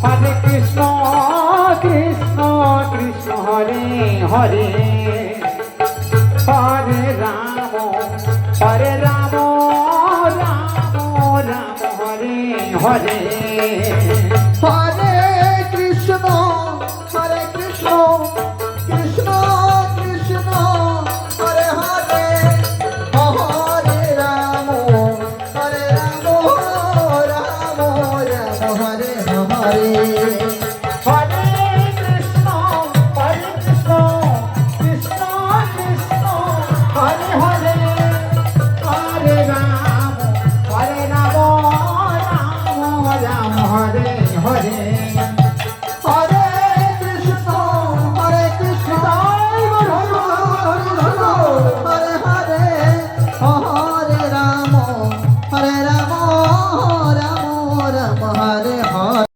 Hare Krishna Krishna Krishna Hare Hare Hare Ram Ram Ram Hare Hare Hare Krishna Krishna Krishna Hare Hare Hare Ram Ram Ram Hare Hare Hare Krishna Krishna Krishna Hare Hare Hare Ram Ram Ram Hare Hare